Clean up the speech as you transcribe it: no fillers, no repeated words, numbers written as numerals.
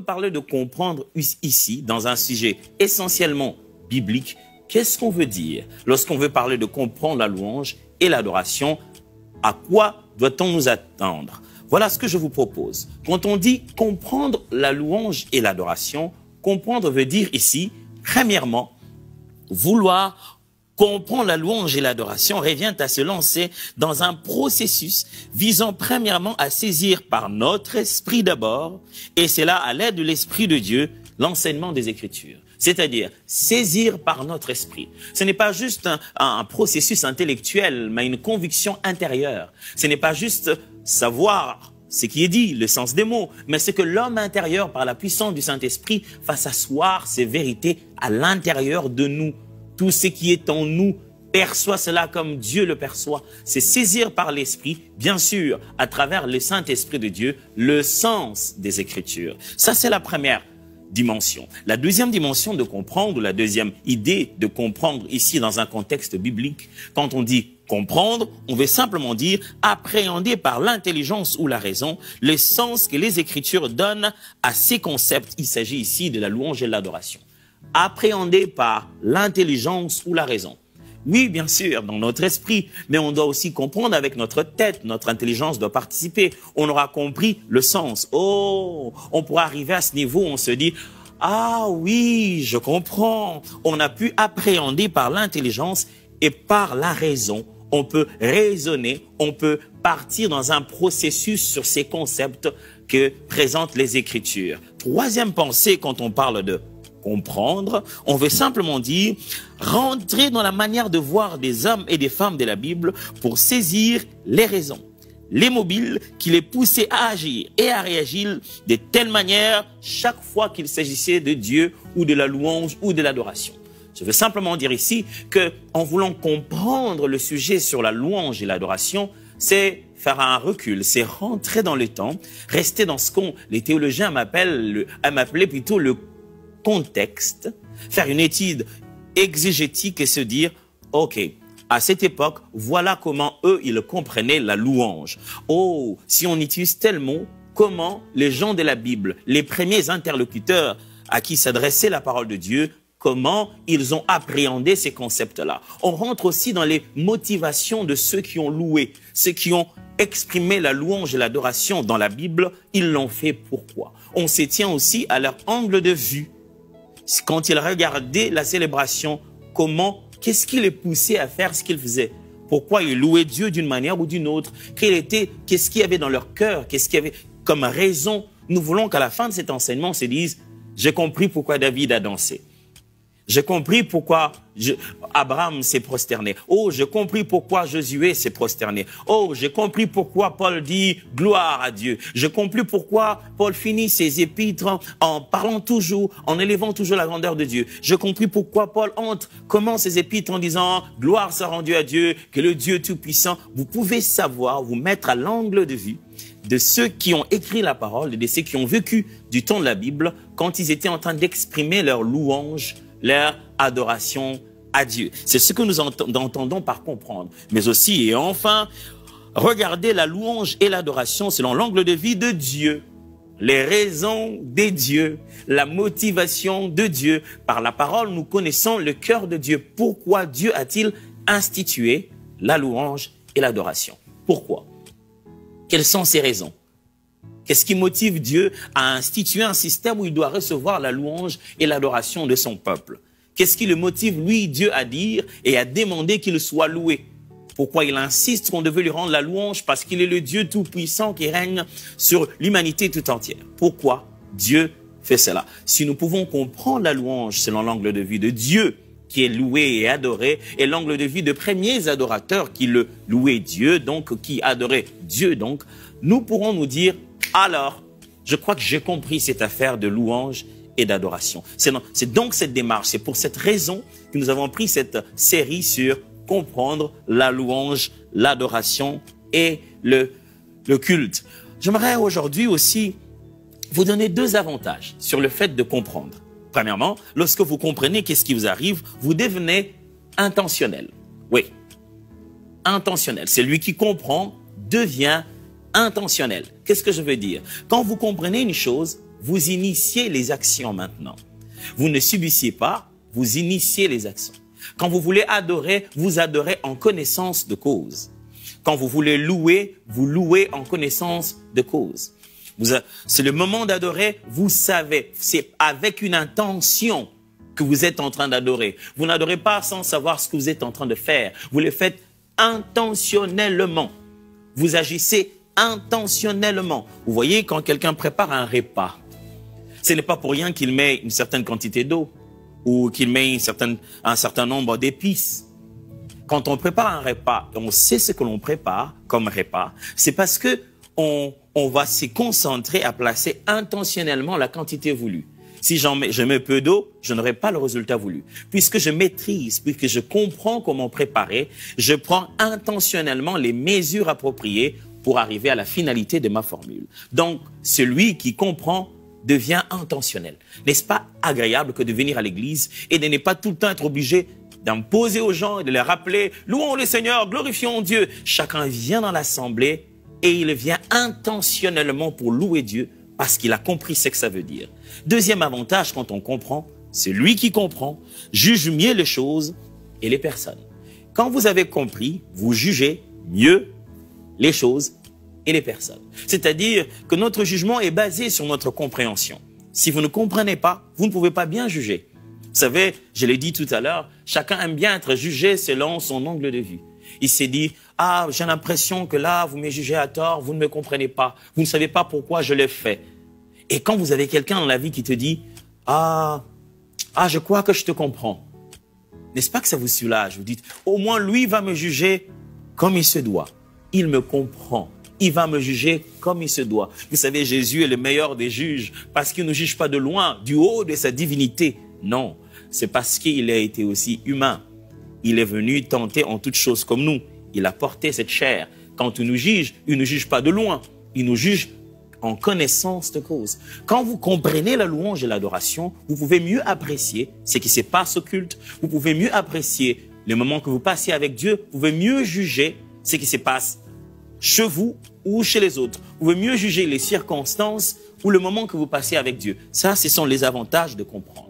parler de comprendre ici, dans un sujet essentiellement biblique, qu'est-ce qu'on veut dire lorsqu'on veut parler de comprendre la louange et l'adoration? À quoi doit-on nous attendre? Voilà ce que je vous propose. Quand on dit comprendre la louange et l'adoration, comprendre veut dire ici, premièrement, vouloir comprendre la louange et l'adoration revient à se lancer dans un processus visant premièrement à saisir par notre esprit d'abord, et c'est là à l'aide de l'Esprit de Dieu, l'enseignement des Écritures. C'est-à-dire saisir par notre esprit. Ce n'est pas juste un processus intellectuel, mais une conviction intérieure. Ce n'est pas juste savoir ce qui est dit, le sens des mots, mais c'est que l'homme intérieur, par la puissance du Saint-Esprit, fasse asseoir ces vérités à l'intérieur de nous. Tout ce qui est en nous perçoit cela comme Dieu le perçoit. C'est saisir par l'Esprit, bien sûr, à travers le Saint-Esprit de Dieu, le sens des Écritures. Ça, c'est la première dimension. La deuxième dimension de comprendre, ou la deuxième idée de comprendre ici dans un contexte biblique, quand on dit comprendre, on veut simplement dire appréhender par l'intelligence ou la raison le sens que les Écritures donnent à ces concepts. Il s'agit ici de la louange et de l'adoration. Appréhender par l'intelligence ou la raison. Oui, bien sûr, dans notre esprit, mais on doit aussi comprendre avec notre tête. Notre intelligence doit participer. On aura compris le sens. Oh, on pourra arriver à ce niveau où on se dit « Ah oui, je comprends ». On a pu appréhender par l'intelligence et par la raison. On peut raisonner, on peut partir dans un processus sur ces concepts que présentent les Écritures. Troisième pensée quand on parle de comprendre, on veut simplement dire rentrer dans la manière de voir des hommes et des femmes de la Bible pour saisir les raisons, les mobiles qui les poussaient à agir et à réagir de telle manière chaque fois qu'il s'agissait de Dieu ou de la louange ou de l'adoration. Je veux simplement dire ici que en voulant comprendre le sujet sur la louange et l'adoration, c'est faire un recul, c'est rentrer dans le temps, rester dans ce qu'on les théologiens m'appelaient plutôt le contexte, faire une étude exégétique et se dire, ok, à cette époque, voilà comment eux, ils comprenaient la louange. Oh, si on utilise tel mot, comment les gens de la Bible, les premiers interlocuteurs à qui s'adressait la parole de Dieu, comment ils ont appréhendé ces concepts-là. On rentre aussi dans les motivations de ceux qui ont loué, ceux qui ont exprimé la louange et l'adoration dans la Bible, ils l'ont fait pourquoi? On se tient aussi à leur angle de vue. Quand ils regardaient la célébration, qu'est-ce qui les poussait à faire ce qu'ils faisaient? Pourquoi ils louaient Dieu d'une manière ou d'une autre? Qu'est-ce qu'il y avait dans leur cœur? Qu'est-ce qu'il y avait comme raison? Nous voulons qu'à la fin de cet enseignement, on se dise, j'ai compris pourquoi David a dansé. J'ai compris pourquoi Abraham s'est prosterné. Oh, j'ai compris pourquoi Josué s'est prosterné. Oh, j'ai compris pourquoi Paul dit gloire à Dieu. J'ai compris pourquoi Paul finit ses épîtres en parlant toujours, en élevant toujours la grandeur de Dieu. J'ai compris pourquoi Paul commence ses épîtres en disant gloire soit rendue à Dieu, que le Dieu Tout-Puissant. Vous pouvez savoir, vous mettre à l'angle de vue de ceux qui ont écrit la parole et de ceux qui ont vécu du temps de la Bible quand ils étaient en train d'exprimer leur louange, leur adoration à Dieu. C'est ce que nous entendons par comprendre. Mais aussi, et enfin, regarder la louange et l'adoration selon l'angle de vue de Dieu. Les raisons des dieux, la motivation de Dieu. Par la parole, nous connaissons le cœur de Dieu. Pourquoi Dieu a-t-il institué la louange et l'adoration? Pourquoi? Quelles sont ces raisons? Qu'est-ce qui motive Dieu à instituer un système où il doit recevoir la louange et l'adoration de son peuple? Qu'est-ce qui le motive, lui, Dieu, à dire et à demander qu'il soit loué? Pourquoi il insiste qu'on devait lui rendre la louange? Parce qu'il est le Dieu tout-puissant qui règne sur l'humanité tout entière. Pourquoi Dieu fait cela? Si nous pouvons comprendre la louange selon l'angle de vue de Dieu, qui est loué et adoré, et l'angle de vue de premiers adorateurs qui le louaient Dieu, donc qui adoraient Dieu, donc, nous pourrons nous dire, alors, je crois que j'ai compris cette affaire de louange et d'adoration. C'est donc cette démarche, c'est pour cette raison que nous avons pris cette série sur comprendre la louange, l'adoration et le culte. J'aimerais aujourd'hui aussi vous donner deux avantages sur le fait de comprendre. Premièrement, lorsque vous comprenez qu'est-ce qui vous arrive, vous devenez intentionnel. Oui, intentionnel. Celui qui comprend devient intentionnel. Qu'est-ce que je veux dire? Quand vous comprenez une chose, vous initiez les actions maintenant. Vous ne subissez pas, vous initiez les actions. Quand vous voulez adorer, vous adorez en connaissance de cause. Quand vous voulez louer, vous louez en connaissance de cause. C'est le moment d'adorer, vous savez, c'est avec une intention que vous êtes en train d'adorer. Vous n'adorez pas sans savoir ce que vous êtes en train de faire. Vous le faites intentionnellement. Vous agissez intentionnellement. Vous voyez, quand quelqu'un prépare un repas, ce n'est pas pour rien qu'il met une certaine quantité d'eau ou qu'il met un certain nombre d'épices. Quand on prépare un repas, et on sait ce que l'on prépare comme repas, c'est parce que on va se concentrer à placer intentionnellement la quantité voulue. Si je mets peu d'eau, je n'aurai pas le résultat voulu. Puisque je maîtrise, puisque je comprends comment préparer, je prends intentionnellement les mesures appropriées pour arriver à la finalité de ma formule. Donc, celui qui comprend devient intentionnel. N'est-ce pas agréable que de venir à l'église et de ne pas tout le temps être obligé d'imposer aux gens et de les rappeler « Louons le Seigneur, glorifions Dieu ». Chacun vient dans l'assemblée et il vient intentionnellement pour louer Dieu parce qu'il a compris ce que ça veut dire. Deuxième avantage quand on comprend, c'est lui qui comprend, juge mieux les choses et les personnes. Quand vous avez compris, vous jugez mieux les choses et les personnes. C'est-à-dire que notre jugement est basé sur notre compréhension. Si vous ne comprenez pas, vous ne pouvez pas bien juger. Vous savez, je l'ai dit tout à l'heure, chacun aime bien être jugé selon son angle de vue. Il s'est dit, ah, j'ai l'impression que là, vous me jugez à tort, vous ne me comprenez pas, vous ne savez pas pourquoi je l'ai fait. Et quand vous avez quelqu'un dans la vie qui te dit, je crois que je te comprends. N'est-ce pas que ça vous soulage? Vous dites, au moins lui va me juger comme il se doit. Il me comprend. Il va me juger comme il se doit. Vous savez, Jésus est le meilleur des juges parce qu'il ne juge pas de loin, du haut de sa divinité. Non, c'est parce qu'il a été aussi humain. Il est venu tenter en toutes choses comme nous. Il a porté cette chair. Quand il nous ne juge pas de loin. Il nous juge en connaissance de cause. Quand vous comprenez la louange et l'adoration, vous pouvez mieux apprécier ce qui se passe au culte. Vous pouvez mieux apprécier les moments que vous passez avec Dieu. Vous pouvez mieux juger ce qui se passe chez vous ou chez les autres. Vous pouvez mieux juger les circonstances ou le moment que vous passez avec Dieu. Ça, ce sont les avantages de comprendre.